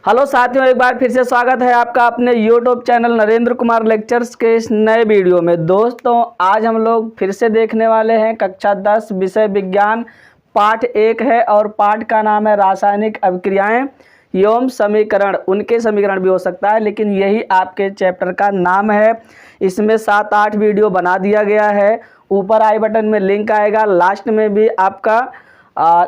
Hello साथियों, एक बार फिर से स्वागत है आपका अपने YouTube channel Narendra Kumar lectures के इस नए वीडियो में। दोस्तों, आज हम लोग फिर से देखने वाले हैं कक्षा 10 विषय विज्ञान पाठ 1 है और पाठ का नाम है रासायनिक अभिक्रियाएं एवं समीकरण। उनके समीकरण भी हो सकता है, लेकिन यही आपके चैप्टर का नाम है। इसमें 7-8 वीडियो बना दिया गया है। ऊपर आई बटन में लिंक आएगा, लास्ट में भी आपका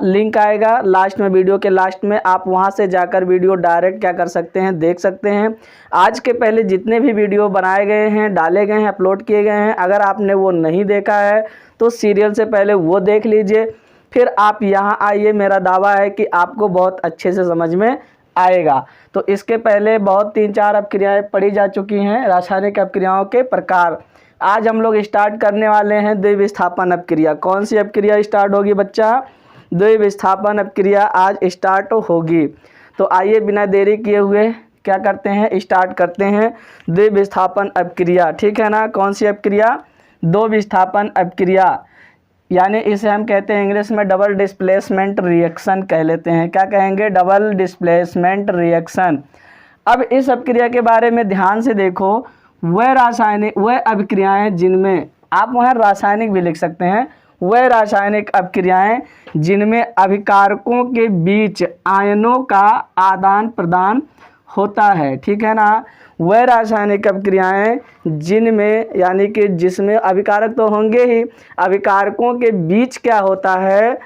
लिंक आएगा। लास्ट में, वीडियो के लास्ट में आप वहां से जाकर वीडियो डायरेक्ट क्या कर सकते हैं, देख सकते हैं। आज के पहले जितने भी वीडियो बनाए गए हैं, डाले गए हैं, अपलोड किए गए हैं, अगर आपने वो नहीं देखा है तो सीरियल से पहले वो देख लीजिए, फिर आप यहाँ आइए। मेरा दावा है कि आपको बहुत अच्छे से समझ में आएगा। तो इसके पहले बहुत 3-4 अपक्रियाएँ पढ़ी जा चुकी हैं, रासायनिक अपक्रियाओं के प्रकार। आज हम लोग स्टार्ट करने वाले हैं द्विविस्थापन अपक्रिया। कौन सी अपक्रिया स्टार्ट होगी बच्चा? द्विविस्थापन अपक्रिया आज स्टार्ट होगी। तो आइए बिना देरी किए हुए क्या करते हैं, स्टार्ट करते हैं द्विविस्थापन अपक्रिया। ठीक है ना? कौन सी अपक्रिया? दो विस्थापन अपक्रिया, यानी इसे हम कहते हैं इंग्लिश में डबल डिस्प्लेसमेंट रिएक्शन कह लेते हैं। क्या कहेंगे? Double displacement reaction. अब इस अपक्रिया के बारे में ध्यान से देखो। वह अभिक्रियाएं जिनमें, आप वहाँ रासायनिक भी लिख सकते हैं, वह रासायनिक अपक्रियाएं जिनमें अभिकारकों के बीच आयनों का आदान प्रदान होता है। ठीक है ना? वह रासायनिक अपक्रियाएं जिनमें, यानी कि जिसमें अभिकारक तो होंगे ही, अभिकारकों के बीच क्या होता है,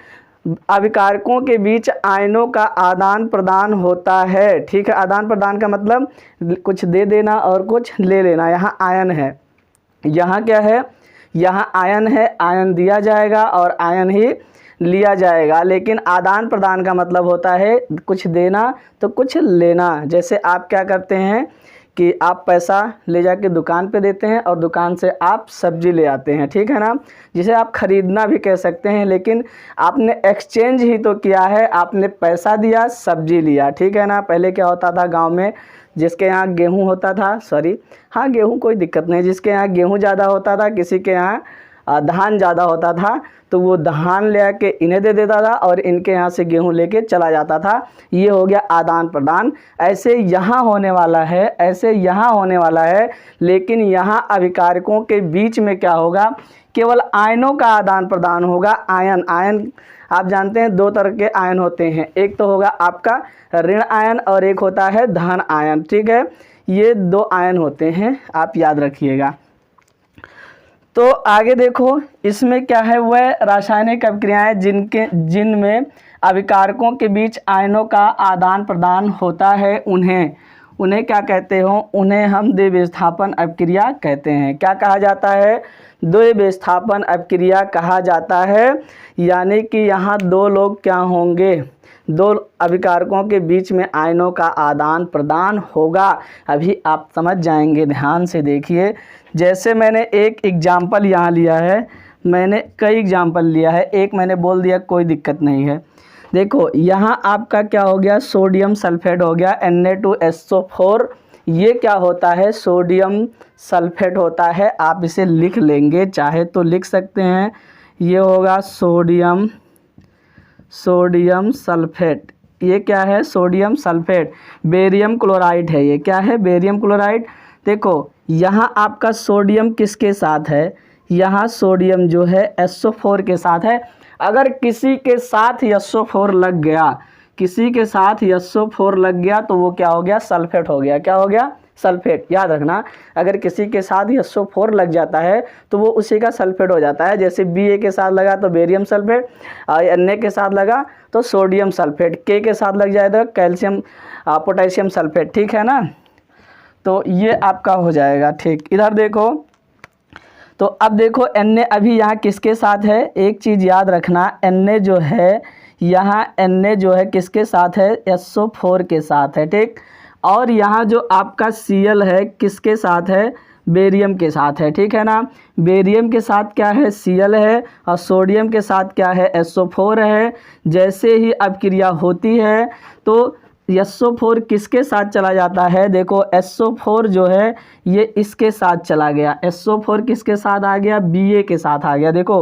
अभिकारकों के बीच आयनों का आदान प्रदान होता है। ठीक है? आदान प्रदान का मतलब कुछ दे देना और कुछ ले लेना। यहाँ आयन है, यहाँ क्या है, यहाँ आयन है, आयन दिया जाएगा और आयन ही लिया जाएगा। लेकिन आदान प्रदान का मतलब होता है कुछ देना तो कुछ लेना। जैसे आप क्या करते हैं कि आप पैसा ले जाके दुकान पे देते हैं और दुकान से आप सब्जी ले आते हैं। ठीक है ना? जिसे आप खरीदना भी कह सकते हैं, लेकिन आपने एक्सचेंज ही तो किया है, आपने पैसा दिया, सब्जी लिया। ठीक है ना? पहले क्या होता था गांव में, जिसके यहाँ गेहूं होता था, हाँ गेहूं कोई दिक्कत नहीं, जिसके यहाँ गेहूं ज़्यादा होता था, किसी के यहाँ धान ज़्यादा होता था, तो वो धान ले आके इन्हें दे देता था और इनके यहाँ से गेहूं लेके चला जाता था। ये हो गया आदान प्रदान। ऐसे यहाँ होने वाला है, ऐसे यहाँ होने वाला है, लेकिन यहाँ अभिकारकों के बीच में क्या होगा, केवल आयनों का आदान प्रदान होगा। आयन आप जानते हैं 2 तरह के आयन होते हैं, एक तो होगा आपका ऋण आयन और एक होता है धन आयन। ठीक है? ये 2 आयन होते हैं, आप याद रखिएगा। तो आगे देखो, इसमें क्या है, वह रासायनिक अपक्रियाएं जिनमें अभिकारकों के बीच आयनों का आदान प्रदान होता है, उन्हें क्या कहते हो? उन्हें हम द्विविस्थापन अपक्रिया कहते हैं। क्या कहा जाता है? द्विविस्थापन अपक्रिया कहा जाता है। यानी कि यहाँ 2 लोग क्या होंगे, 2 अभिकारकों के बीच में आयनों का आदान प्रदान होगा। अभी आप समझ जाएंगे, ध्यान से देखिए। जैसे मैंने एक एग्जाम्पल यहाँ लिया है, मैंने कई एग्जाम्पल लिया है, एक मैंने बोल दिया, कोई दिक्कत नहीं है। देखो यहाँ आपका क्या हो गया, सोडियम सल्फेट हो गया, Na2SO4। ये क्या होता है? सोडियम सल्फेट होता है। आप इसे लिख लेंगे, चाहे तो लिख सकते हैं। ये होगा सोडियम सल्फेट। ये क्या है? Sodium sulphate. बेरियम क्लोराइड है, ये क्या है? Barium chloride. देखो यहाँ आपका सोडियम किसके साथ है? यहाँ सोडियम जो है SO4 के साथ है। अगर किसी के साथ SO4 लग गया, किसी के साथ SO4 लग गया तो वो क्या हो गया? सल्फेट हो गया। क्या हो गया? सल्फेट। याद रखना, अगर किसी के साथ SO4 लग जाता है तो वो उसी का सल्फेट हो जाता है। जैसे Ba के साथ लगा तो बेरियम सल्फेट, Na के साथ लगा तो सोडियम सल्फेट, K के साथ लग जाए तो कैल्शियम पोटेशियम सल्फेट। ठीक है ना? तो ये आपका हो जाएगा। ठीक, इधर देखो। तो अब देखो Na अभी यहाँ किसके साथ है? एक चीज़ याद रखना, Na जो है यहाँ, Na जो है किसके साथ है? SO4 के साथ है। ठीक, और यहाँ जो आपका Cl है किसके साथ है? बेरियम के साथ है। ठीक है ना? बेरियम के साथ क्या है? Cl है, और सोडियम के साथ क्या है? SO4 है। जैसे ही अपक्रिया होती है तो SO4 किसके साथ चला जाता है? देखो SO4 जो है ये इसके साथ चला गया। SO4 किसके साथ आ गया? Ba के साथ आ गया। देखो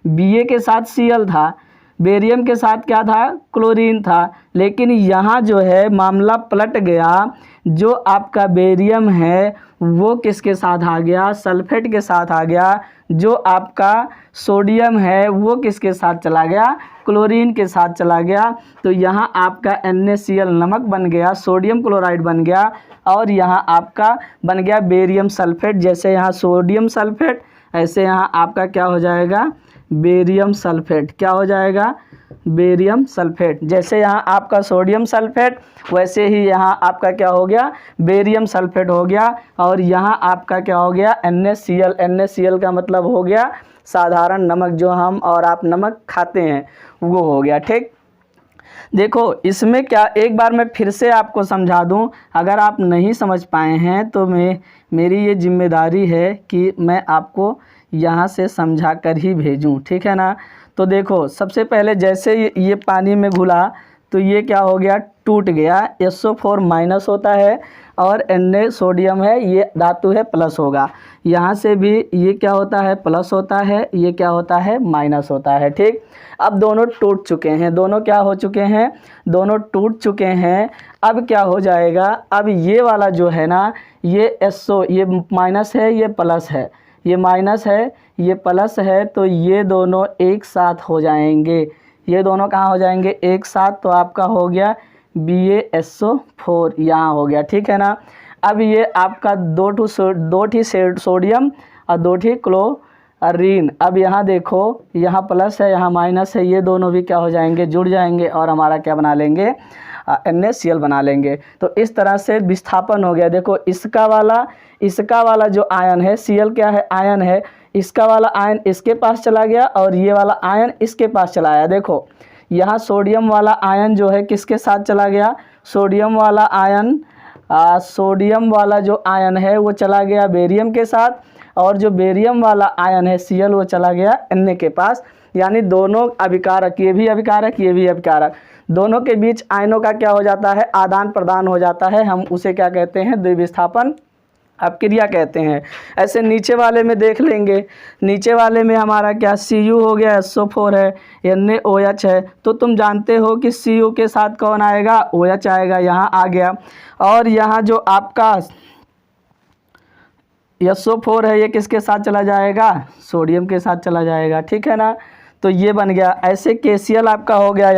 Ba के साथ Cl था, बेरियम के साथ क्या था, क्लोरीन था। लेकिन यहाँ जो है मामला पलट गया, जो आपका बेरियम है वो किसके साथ आ गया, सल्फेट के साथ आ गया। जो आपका सोडियम है वो किसके साथ चला गया, क्लोरीन के साथ चला गया। तो यहाँ आपका NaCl नमक बन गया, सोडियम क्लोराइड बन गया, और यहाँ आपका बन गया बेरियम सल्फेट। जैसे यहाँ सोडियम सल्फेट, ऐसे यहाँ आपका क्या हो जाएगा, बेरियम सल्फेट। क्या हो जाएगा, बेरियम सल्फेट। जैसे यहाँ आपका सोडियम सल्फेट, वैसे ही यहाँ आपका क्या हो गया, बेरियम सल्फेट हो गया। और यहाँ आपका क्या हो गया, NaCl। NaCl का मतलब हो गया साधारण नमक, जो हम और आप नमक खाते हैं वो हो गया। ठीक, देखो इसमें क्या, एक बार मैं फिर से आपको समझा दूं, अगर आप नहीं समझ पाए हैं तो मेरी ये जिम्मेदारी है कि मैं आपको यहाँ से समझा कर ही भेजूं, ठीक है ना। तो देखो सबसे पहले जैसे ये पानी में घुला तो ये क्या हो गया, टूट गया। SO4 माइनस होता है और Na सोडियम है, ये धातु है, प्लस होगा। यहाँ से भी ये क्या होता है, प्लस होता है, ये क्या होता है, माइनस होता है। ठीक, अब दोनों टूट चुके हैं, दोनों क्या हो चुके हैं, दोनों टूट चुके हैं। अब क्या हो जाएगा, अब ये वाला जो है ना, ये SO, ये माइनस है, ये प्लस है, ये माइनस है, ये प्लस है, तो ये दोनों एक साथ हो जाएंगे। ये दोनों कहाँ हो जाएंगे, एक साथ। तो आपका हो गया BaSO4 यहाँ हो गया, ठीक है ना। अब ये आपका दो ठी सोडियम और 2 ठी क्लोरीन। अब यहाँ देखो, यहाँ प्लस है, यहाँ माइनस है, ये दोनों भी क्या हो जाएंगे, जुड़ जाएंगे और हमारा क्या बना लेंगे, NaCl बना लेंगे। तो इस तरह से विस्थापन हो गया। देखो इसका वाला जो आयन है, Cl क्या है, आयन है, इसका वाला आयन इसके पास चला गया और ये वाला आयन इसके पास चला आया। देखो यहाँ सोडियम वाला आयन जो है किसके साथ चला गया, सोडियम वाला जो आयन है वो चला गया बेरियम के साथ, और जो बेरियम वाला आयन है Cl वो चला गया Na के पास। यानी दोनों अभिकारक, ये भी अभिकारक, ये भी अभिकारक, दोनों के बीच आयनों का क्या हो जाता है, आदान प्रदान हो जाता है। हम उसे क्या कहते हैं, द्विविस्थापन अपक्रिया कहते हैं। ऐसे नीचे वाले में देख लेंगे, नीचे वाले में हमारा क्या, Cu हो गया, SO4 है, NaOH है। तो तुम जानते हो कि Cu के साथ कौन आएगा, OH आएगा, यहाँ आ गया। और यहाँ जो आपका SO4 है, ये किसके साथ चला जाएगा, सोडियम के साथ चला जाएगा, ठीक है ना। तो ये बन गया। ऐसे KCl आपका हो गया,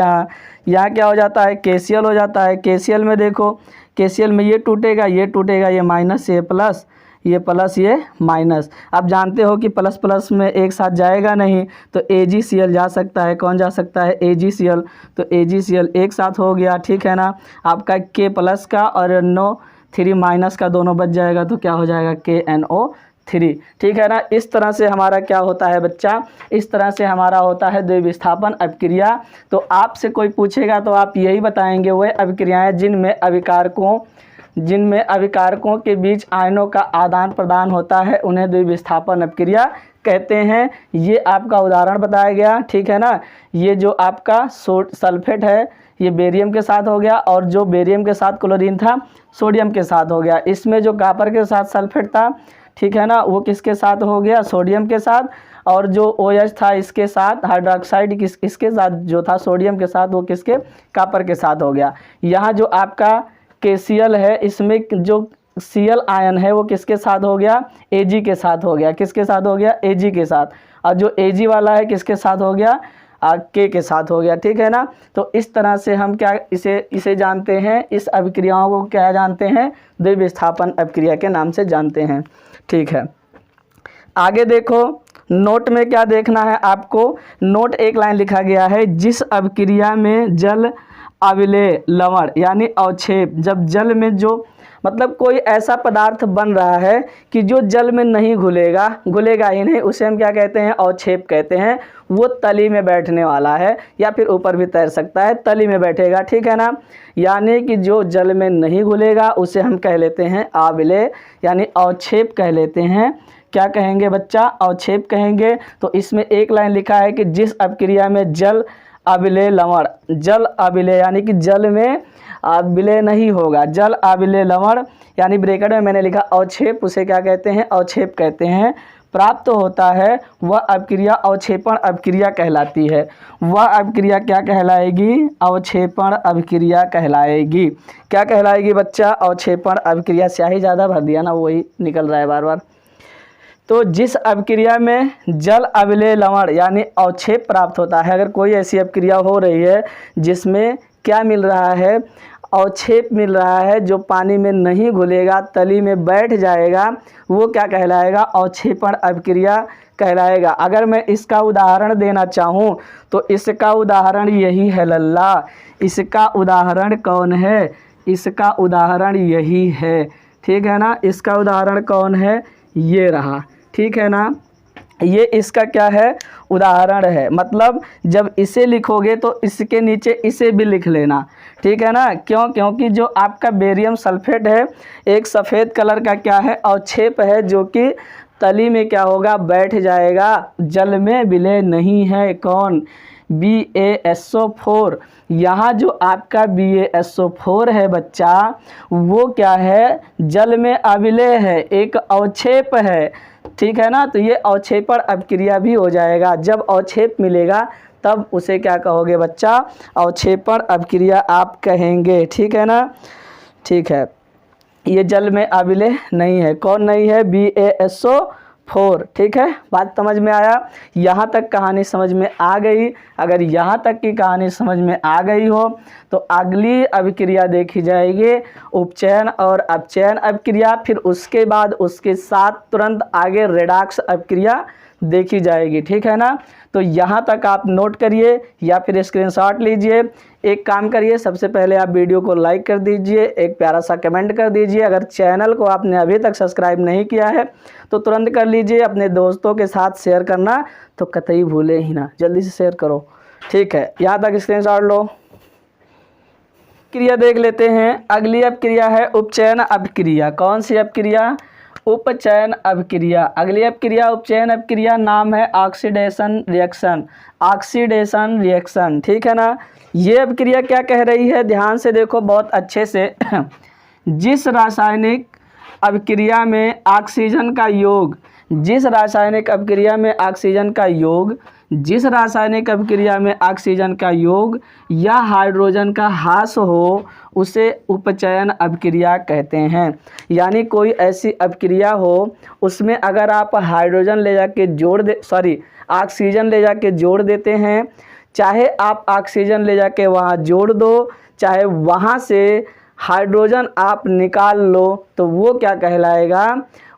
यहाँ क्या हो जाता है, KCl हो जाता है। KCl में देखो, KCl में ये टूटेगा, ये टूटेगा, ये माइनस, ये प्लस, ये प्लस, ये माइनस। अब जानते हो कि प्लस प्लस में एक साथ जाएगा नहीं, तो AgCl जा सकता है। कौन जा सकता है, AgCl। तो AgCl एक साथ हो गया, ठीक है ना। आपका K प्लस का और NO3 माइनस का दोनों बच जाएगा, तो क्या हो जाएगा, KNO3, ठीक है ना। इस तरह से हमारा क्या होता है बच्चा, इस तरह से हमारा होता है द्विविस्थापन अपक्रिया। तो आपसे कोई पूछेगा तो आप यही बताएंगे, वह अपक्रियाएं जिनमें अभिकारकों के बीच आयनों का आदान प्रदान होता है, उन्हें द्विविस्थापन अपक्रिया कहते हैं। ये आपका उदाहरण बताया गया, ठीक है ना। ये जो आपका सल्फेट है, ये बेरियम के साथ हो गया, और जो बेरियम के साथ क्लोरीन था, सोडियम के साथ हो गया। इसमें जो कॉपर के साथ सल्फेट था, ठीक है ना, वो किसके साथ हो गया, सोडियम के साथ। और जो OH था इसके साथ, हाइड्रोक्साइड इसके साथ जो था सोडियम के साथ, वो किसके, कॉपर के साथ हो गया। यहाँ जो आपका KCl है, इसमें जो Cl आयन है वो किसके साथ हो गया, Ag के साथ हो गया। किसके साथ हो गया, Ag के साथ। और जो Ag वाला है किसके साथ हो गया, K के साथ हो गया, ठीक है ना। तो इस तरह से हम क्या इसे जानते हैं, इस अभिक्रियाओं को क्या जानते हैं, द्विविस्थापन अपक्रिया के नाम से जानते हैं, ठीक है। आगे देखो, नोट में क्या देखना है आपको, नोट एक लाइन लिखा गया है, जिस अपक्रिया में जल अविलेय लवण यानी अवक्षेप, जब जल में जो मतलब कोई ऐसा पदार्थ बन रहा है कि जो जल में नहीं घुलेगा ही नहीं, उसे हम क्या कहते हैं, अवक्षेप कहते हैं। वो तली में बैठने वाला है, या फिर ऊपर भी तैर सकता है, तली में बैठेगा, ठीक है ना। यानी कि जो जल में नहीं घुलेगा उसे हम कह लेते हैं अविलेय, यानी अवक्षेप कह लेते हैं। क्या कहेंगे बच्चा, अवक्षेप कहेंगे। तो इसमें एक लाइन लिखा है कि जिस अपक्रिया में जल अविलेय लवण, जल अविलेय यानी कि जल में विलय नहीं होगा, जल अविलेय लवण यानी ब्रैकेट में मैंने लिखा अवक्षेप, उसे क्या कहते हैं, अवक्षेप कहते हैं। प्राप्त होता है वह अपक्रिया अवक्षेपण अपक्रिया कहलाती है। वह अपक्रिया क्या कहलाएगी? अवक्षेपण अपक्रिया कहलाएगी। क्या कहलाएगी बच्चा? अवक्षेपण अपक्रिया। स्याही ज़्यादा भर दिया ना, वही निकल रहा है बार बार। तो जिस अपक्रिया में जल अविलेय लवण यानी अवक्षेप प्राप्त होता है, अगर कोई ऐसी अपक्रिया हो रही है जिसमें क्या मिल रहा है? अवक्षेप मिल रहा है, जो पानी में नहीं घुलेगा, तली में बैठ जाएगा, वो क्या कहलाएगा? अवक्षेपण अपक्रिया कहलाएगा। अगर मैं इसका उदाहरण देना चाहूँ तो इसका उदाहरण यही है लल्ला। इसका उदाहरण कौन है? इसका उदाहरण यही है, ठीक है ना। इसका उदाहरण कौन है? ये रहा, ठीक है ना। ये इसका क्या है? उदाहरण है। मतलब जब इसे लिखोगे तो इसके नीचे इसे भी लिख लेना, ठीक है ना। क्यों? क्योंकि जो आपका बेरियम सल्फेट है एक सफ़ेद कलर का क्या है? अवक्षेप है, जो कि तली में क्या होगा? बैठ जाएगा, जल में विलय नहीं है। कौन? BaSO4। यहाँ जो आपका BaSO4 है बच्चा, वो क्या है? जल में अविलेय है, एक अवक्षेप है, ठीक है ना। तो ये अवक्षेपण अपक्रिया भी हो जाएगा। जब अवक्षेप मिलेगा तब उसे क्या कहोगे बच्चा? अवक्षेपण अपक्रिया आप कहेंगे, ठीक है ना। ठीक है, ये जल में अविलेय नहीं है। कौन नहीं है? BaSO4, ठीक है। बात समझ में आया? यहाँ तक कहानी समझ में आ गई? अगर यहाँ तक की कहानी समझ में आ गई हो तो अगली अभिक्रिया देखी जाएगी उपचयन और अपचयन अभिक्रिया। फिर उसके बाद उसके साथ तुरंत आगे रेडॉक्स अभिक्रिया देखी जाएगी, ठीक है ना। तो यहाँ तक आप नोट करिए या फिर स्क्रीनशॉट लीजिए। एक काम करिए, सबसे पहले आप वीडियो को लाइक कर दीजिए, एक प्यारा सा कमेंट कर दीजिए। अगर चैनल को आपने अभी तक सब्सक्राइब नहीं किया है तो तुरंत कर लीजिए। अपने दोस्तों के साथ शेयर करना तो कतई भूले ही ना, जल्दी से शेयर करो, ठीक है। यहाँ तक स्क्रीनशॉट लो। क्रिया देख लेते हैं। अगली अपक्रिया है उपचयन अपक्रिया। कौन सी अपक्रिया? उपचयन अपक्रिया। अगली अपक्रिया उपचयन अपक्रिया, नाम है ऑक्सीडेशन रिएक्शन। ऑक्सीडेशन रिएक्शन, ठीक है ना। ये अपक्रिया क्या कह रही है? ध्यान से देखो बहुत अच्छे से। जिस रासायनिक अपक्रिया में ऑक्सीजन का योग, जिस रासायनिक अपक्रिया में ऑक्सीजन का योग, जिस रासायनिक अपक्रिया में ऑक्सीजन का योग या हाइड्रोजन का ह्रास हो उसे उपचयन अपक्रिया कहते हैं। यानी कोई ऐसी अपक्रिया हो उसमें अगर आप हाइड्रोजन ले जाके ऑक्सीजन ले जाके जोड़ देते हैं, चाहे आप ऑक्सीजन ले जाके वहाँ जोड़ दो, चाहे वहाँ से हाइड्रोजन आप निकाल लो, तो वो क्या कहलाएगा?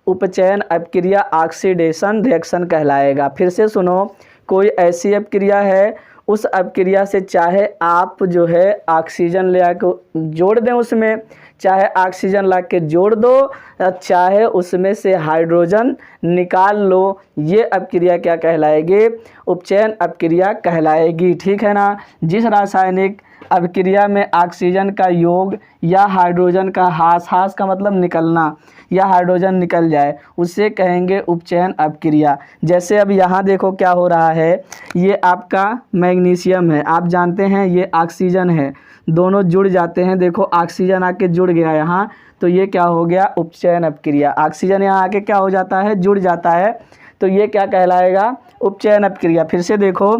उपचयन अपक्रिया, ऑक्सीडेशन रिएक्शन कहलाएगा। फिर से सुनो, कोई ऐसी अपक्रिया है, उस अपक्रिया से चाहे आप जो है ऑक्सीजन ले आके जोड़ दें उसमें, चाहे ऑक्सीजन ला के जोड़ दो, चाहे उसमें से हाइड्रोजन निकाल लो, ये अपक्रिया क्या कहलाएगी? उपचयन अपक्रिया कहलाएगी, ठीक है ना। जिस रासायनिक अपक्रिया में ऑक्सीजन का योग या हाइड्रोजन का ह्रास का मतलब निकलना, या हाइड्रोजन निकल जाए, उसे कहेंगे उपचयन अपक्रिया। जैसे अब यहाँ देखो क्या हो रहा है, ये आपका मैग्नीशियम है, आप जानते हैं ये ऑक्सीजन है, दोनों जुड़ जाते हैं। देखो ऑक्सीजन आके जुड़ गया यहाँ, तो ये क्या हो गया? उपचयन अपक्रिया। ऑक्सीजन यहाँ आके क्या हो जाता है? जुड़ जाता है, तो ये क्या कहलाएगा? उपचयन अपक्रिया। फिर से देखो,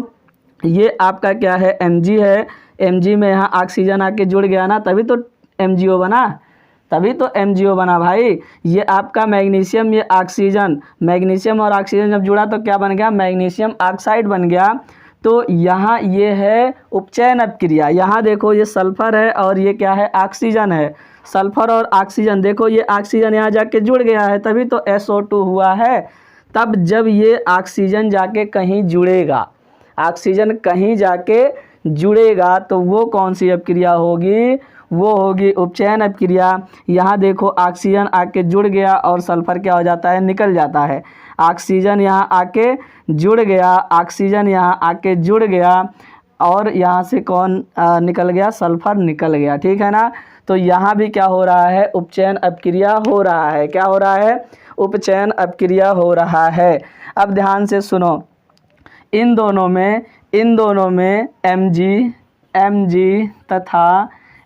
ये आपका क्या है? Mg है, Mg में यहाँ ऑक्सीजन आके जुड़ गया ना, तभी तो MgO बना, तभी तो MgO बना भाई। ये आपका मैग्नीशियम, ये ऑक्सीजन, मैग्नीशियम और ऑक्सीजन जब जुड़ा तो क्या बन गया? मैग्नीशियम ऑक्साइड बन गया। तो यहाँ ये है उपचयन अपक्रिया। यहाँ देखो ये सल्फर है और ये क्या है? ऑक्सीजन है। सल्फर और ऑक्सीजन, देखो ये ऑक्सीजन यहाँ जाके जुड़ गया है, तभी तो SO2 हुआ है। तब जब ये ऑक्सीजन जाके कहीं जुड़ेगा, ऑक्सीजन कहीं जाके जुड़ेगा, तो वो कौन सी अपक्रिया होगी? वो होगी उपचयन अपक्रिया। यहाँ देखो ऑक्सीजन आके जुड़ गया और सल्फर क्या हो जाता है? निकल जाता है। ऑक्सीजन यहाँ आके जुड़ गया, ऑक्सीजन यहाँ आके जुड़ गया और यहाँ से कौन निकल गया? सल्फर निकल गया, ठीक है ना। तो यहाँ भी क्या हो रहा है? उपचयन अपक्रिया हो रहा है। क्या हो रहा है? उपचयन अपक्रिया हो रहा है। अब ध्यान से सुनो, इन दोनों में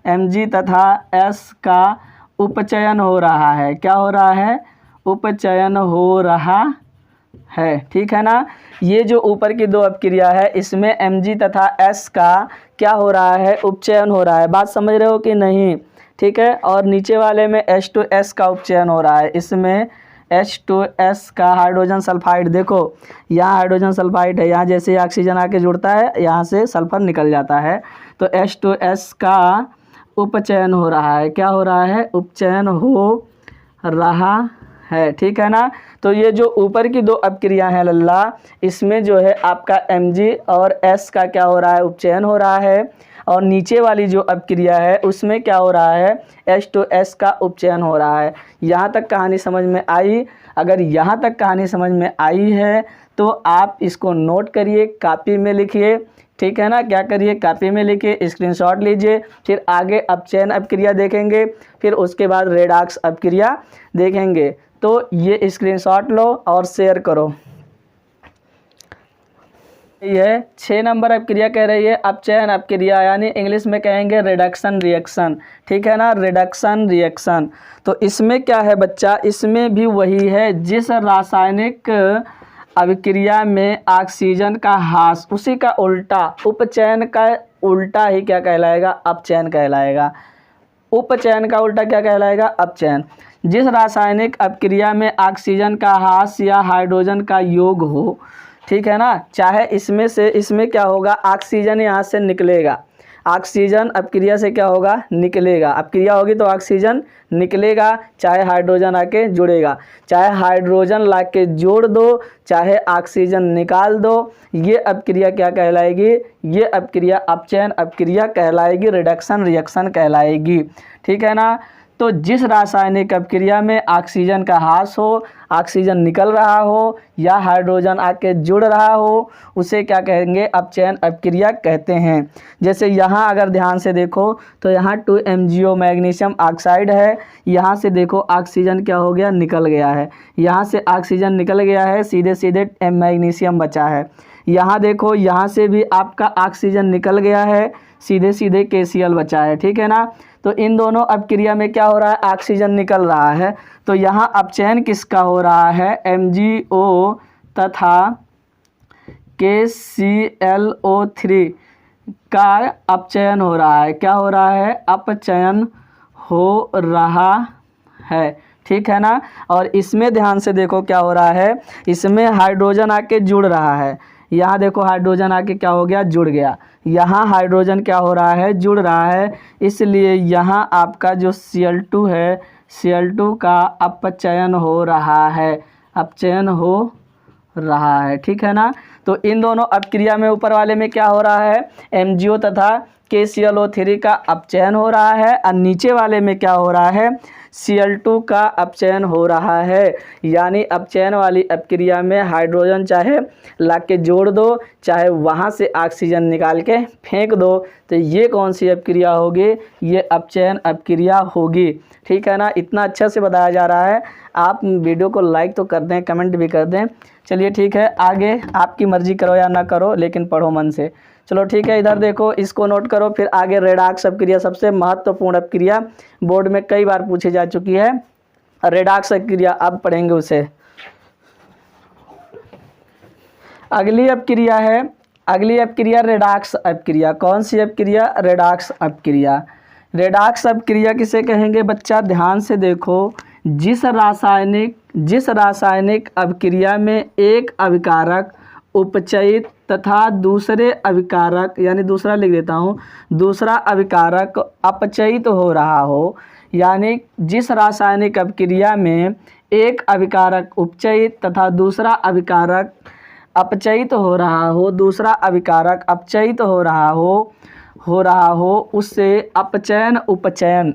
Mg तथा S का उपचयन हो रहा है। क्या हो रहा है? उपचयन हो रहा है, ठीक है ना। ये जो ऊपर की दो अपक्रिया है इसमें Mg तथा S का क्या हो रहा है, उपचयन हो रहा है। बात समझ रहे हो कि नहीं, ठीक है। और नीचे वाले में H2S का उपचयन हो रहा है, इसमें H2S का हाइड्रोजन सल्फाइड, देखो यहाँ हाइड्रोजन सल्फाइड है, यहाँ जैसे ऑक्सीजन आके जुड़ता है यहाँ से सल्फर निकल जाता है, तो H2S का उपचयन हो रहा है। क्या हो रहा है, उपचयन हो रहा है, ठीक है ना। तो ये जो ऊपर की दो अपक्रिया हैं लल्ला, इसमें जो है आपका Mg और S का क्या हो रहा है, उपचयन हो रहा है। और नीचे वाली जो अपक्रिया है उसमें क्या हो रहा है, H2S का उपचयन हो रहा है। यहाँ तक कहानी समझ में आई? अगर यहाँ तक कहानी समझ में आई है तो आप इसको नोट करिए, कापी में लिखिए, ठीक है ना। क्या करिए, कापी में लिखिए, स्क्रीनशॉट लीजिए, फिर आगे अपचयन अपक्रिया देखेंगे, फिर उसके बाद रेडॉक्स अपक्रिया देखेंगे। तो ये स्क्रीनशॉट लो और शेयर करो। ये 6 नंबर अपक्रिया कह रही है अपचयन अपक्रिया, यानी इंग्लिश में कहेंगे रिडक्शन रिएक्शन, ठीक है ना, रिडक्शन रिएक्शन। तो इसमें क्या है बच्चा, इसमें भी वही है, जिस रासायनिक अभिक्रिया में ऑक्सीजन का ह्रास, उसी का उल्टा, उपचयन का उल्टा ही क्या कहलाएगा, अपचयन कहलाएगा। उपचयन का उल्टा क्या कहलाएगा, अपचयन। जिस रासायनिक अपक्रिया में ऑक्सीजन का ह्रास या हाइड्रोजन का योग हो, ठीक है ना, चाहे इसमें से, इसमें क्या होगा, ऑक्सीजन यहाँ से निकलेगा, ऑक्सीजन अपक्रिया से क्या होगा, निकलेगा, अपक्रिया होगी तो ऑक्सीजन निकलेगा, चाहे हाइड्रोजन आके जुड़ेगा, चाहे हाइड्रोजन ला के जोड़ दो, चाहे ऑक्सीजन निकाल दो, ये अपक्रिया क्या कहलाएगी, ये अपक्रिया अपचयन अपक्रिया कहलाएगी, रिडक्शन रिएक्शन कहलाएगी, ठीक है ना। तो जिस रासायनिक अपक्रिया में ऑक्सीजन का ह्रास हो, ऑक्सीजन निकल रहा हो या हाइड्रोजन आके जुड़ रहा हो, उसे क्या कहेंगे, अपचयन अपक्रिया कहते हैं। जैसे यहाँ अगर ध्यान से देखो तो यहाँ 2MgO मैग्नीशियम ऑक्साइड है, यहाँ से देखो ऑक्सीजन क्या हो गया, निकल गया है, यहाँ से ऑक्सीजन निकल गया है, सीधे सीधे मैग्नीशियम बचा है। यहाँ देखो, यहाँ से भी आपका ऑक्सीजन निकल गया है, सीधे सीधे KCl बचा है, ठीक है ना। तो इन दोनों अपक्रिया में क्या हो रहा है, ऑक्सीजन निकल रहा है, तो यहाँ अपचयन किसका हो रहा है, MgO तथा KClO3 का अपचयन हो रहा है। क्या हो रहा है, अपचयन हो रहा है, ठीक है ना। और इसमें ध्यान से देखो क्या हो रहा है, इसमें हाइड्रोजन आके जुड़ रहा है, यहाँ देखो हाइड्रोजन आके क्या हो गया, जुड़ गया, यहाँ हाइड्रोजन क्या हो रहा है, जुड़ रहा है, इसलिए यहाँ आपका जो Cl2 है, Cl2 का अपचयन हो रहा है, अपचयन हो रहा है, ठीक है ना। तो इन दोनों अपक्रिया में ऊपर वाले में क्या हो रहा है, MgO तथा KClO3 का अपचयन हो रहा है, और नीचे वाले में क्या हो रहा है, Cl2 का अपचयन हो रहा है। यानी अपचयन वाली अपक्रिया में हाइड्रोजन चाहे ला के जोड़ दो, चाहे वहाँ से ऑक्सीजन निकाल के फेंक दो, तो ये कौन सी अपक्रिया होगी, ये अपचयन अपक्रिया होगी, ठीक है ना। इतना अच्छा से बताया जा रहा है, आप वीडियो को लाइक तो कर दें, कमेंट भी कर दें। चलिए ठीक है, आगे आपकी मर्जी करो या ना करो, लेकिन पढ़ो मन से। चलो ठीक है, इधर देखो, इसको नोट करो। फिर आगे रेडॉक्स अपक्रिया, सबसे महत्वपूर्ण अपक्रिया, बोर्ड में कई बार पूछी जा चुकी है, रेडॉक्स अपक्रिया अब पढ़ेंगे उसे। अगली अपक्रिया है, अगली अपक्रिया रेडॉक्स अपक्रिया। कौन सी अपक्रिया, रेडॉक्स अपक्रिया। रेडॉक्स अपक्रिया किसे कहेंगे बच्चा, ध्यान से देखो, जिस रासायनिक अपक्रिया में एक अभिकारक उपचयित तथा दूसरे अभिकारक, यानी दूसरा लिख देता हूँ, दूसरा अभिकारक अपचयित हो रहा हो, यानी जिस रासायनिक अपक्रिया में एक अभिकारक उपचयित तथा दूसरा अभिकारक अपचयित हो रहा हो, दूसरा अभिकारक अपचयित हो रहा हो, उससे अपचयन उपचयन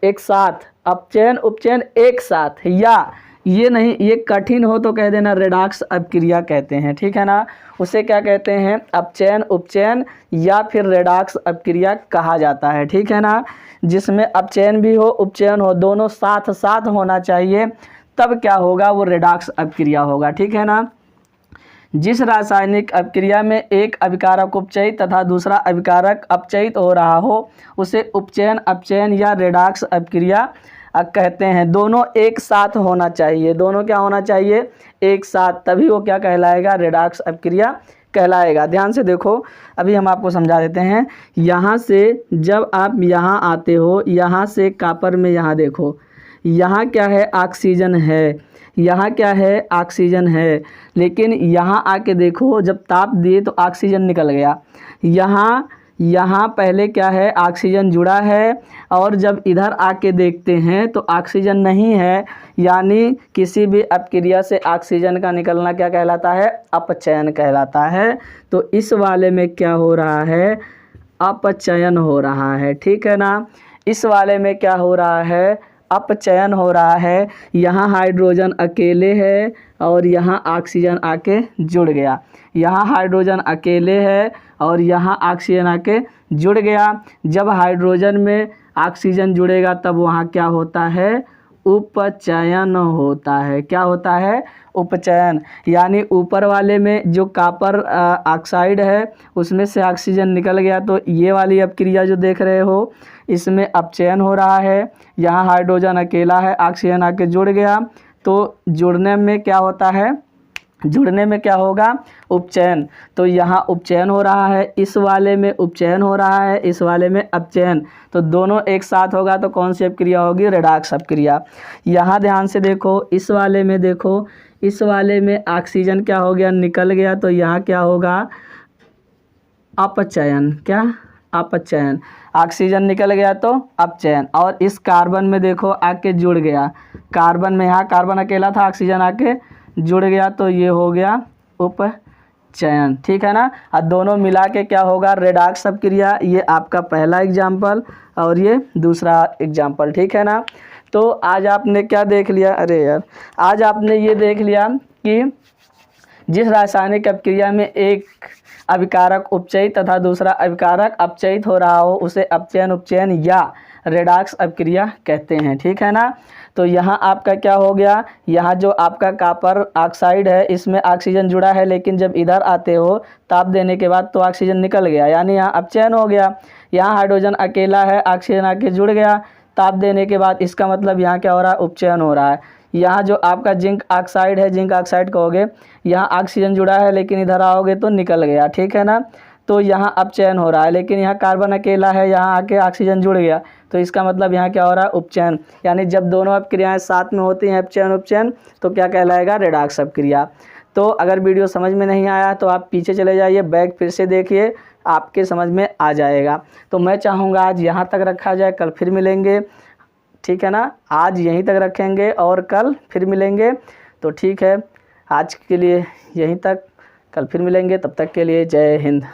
एक साथ, अपचयन उपचयन एक साथ, या ये नहीं, ये कठिन हो तो कह देना रेडॉक्स अपक्रिया कहते हैं, ठीक है ना। उसे क्या कहते हैं, अपचयन उपचयन या फिर रेडॉक्स अपक्रिया कहा जाता है, ठीक है ना। जिसमें अपचयन भी हो उपचयन हो, दोनों साथ साथ होना चाहिए, तब क्या होगा, वो रेडॉक्स अपक्रिया होगा, ठीक है ना। जिस रासायनिक अपक्रिया में एक अभिकारक उपचयित तथा दूसरा अभिकारक अपचयित हो रहा हो, उसे उपचयन अपचयन या रेडॉक्स अपक्रिया कहते हैं। दोनों एक साथ होना चाहिए, दोनों क्या होना चाहिए, एक साथ, तभी वो क्या कहलाएगा, रेडॉक्स अपक्रिया कहलाएगा। ध्यान से देखो, अभी हम आपको समझा देते हैं। यहाँ से जब आप यहाँ आते हो, यहाँ से कॉपर में यहाँ देखो, यहाँ क्या है, ऑक्सीजन है, यहाँ क्या है, ऑक्सीजन है, लेकिन यहाँ आके देखो जब ताप दिए तो ऑक्सीजन निकल गया। यहाँ पहले क्या है, ऑक्सीजन जुड़ा है, और जब इधर आके देखते हैं तो ऑक्सीजन नहीं है, यानी किसी भी अपक्रिया से ऑक्सीजन का निकलना क्या कहलाता है, अपचयन कहलाता है। तो इस वाले में क्या हो रहा है, अपचयन हो रहा है, ठीक है ना। इस वाले में क्या हो रहा है, अपचयन हो रहा है। यहाँ हाइड्रोजन अकेले है और यहाँ ऑक्सीजन आके जुड़ गया, यहाँ हाइड्रोजन अकेले है और यहाँ ऑक्सीजन आके जुड़ गया। जब हाइड्रोजन में ऑक्सीजन जुड़ेगा तब वहाँ क्या होता है, उपचयन होता है। क्या होता है, उपचयन, यानी ऊपर वाले में जो कॉपर ऑक्साइड है उसमें से ऑक्सीजन निकल गया, तो ये वाली अपक्रिया जो देख रहे हो इसमें अपचयन हो रहा है। यहाँ हाइड्रोजन अकेला है, ऑक्सीजन आके जुड़ गया, तो जुड़ने में क्या होता है, जुड़ने में क्या होगा, उपचयन। तो यहाँ उपचयन हो रहा है, इस वाले में उपचयन हो रहा है, इस वाले में अपचयन, तो दोनों एक साथ होगा तो कौन सी अपक्रिया होगी, रेडॉक्स अपक्रिया। यहाँ ध्यान से देखो, इस वाले में देखो, इस वाले में ऑक्सीजन क्या हो गया, निकल गया, तो यहाँ क्या होगा, अपचयन। क्या, अपचयन, ऑक्सीजन निकल गया तो अपचयन। और इस कार्बन में देखो आके जुड़ गया, कार्बन में, यहाँ कार्बन अकेला था, ऑक्सीजन आके जुड़ गया, तो ये हो गया उपचयन, ठीक है ना। और दोनों मिला के क्या होगा, रेडॉक्स अपक्रिया। ये आपका पहला एग्जाम्पल और ये दूसरा एग्जाम्पल, ठीक है ना। तो आज आपने क्या देख लिया, अरे यार, आज आपने ये देख लिया कि जिस रासायनिक अपक्रिया में एक अभिकारक उपचयित तथा दूसरा अभिकारक अपचयित हो रहा हो उसे अपचयन, उपचयन या रेडॉक्स अपक्रिया कहते हैं, ठीक है ना। तो यहाँ आपका क्या हो गया, यहाँ जो आपका कॉपर ऑक्साइड है इसमें ऑक्सीजन जुड़ा है, लेकिन जब इधर आते हो ताप देने के बाद तो ऑक्सीजन निकल गया, यानी यहाँ अपचयन हो गया। यहाँ हाइड्रोजन अकेला है, ऑक्सीजन आके जुड़ गया ताप देने के बाद, इसका मतलब यहाँ क्या हो रहा है, उपचयन हो रहा है। यहाँ जो आपका जिंक ऑक्साइड है, जिंक ऑक्साइड कहोगे, यहाँ ऑक्सीजन जुड़ा है लेकिन इधर आओगे तो निकल गया, ठीक है ना। तो यहाँ अपचयन हो रहा है, लेकिन यहाँ कार्बन अकेला है, यहाँ आके ऑक्सीजन जुड़ गया, तो इसका मतलब यहाँ क्या हो रहा है, उपचयन। यानी जब दोनों अपक्रियाएं साथ में होती हैं, अपचयन उपचयन, तो क्या कहलाएगा, रेडॉक्स अपक्रिया। तो अगर वीडियो समझ में नहीं आया तो आप पीछे चले जाइए, बैक फिर से देखिए, आपके समझ में आ जाएगा। तो मैं चाहूँगा आज यहाँ तक रखा जाए, कल फिर मिलेंगे, ठीक है ना। आज यहीं तक रखेंगे और कल फिर मिलेंगे, तो ठीक है, आज के लिए यहीं तक, कल फिर मिलेंगे, तब तक के लिए जय हिंद।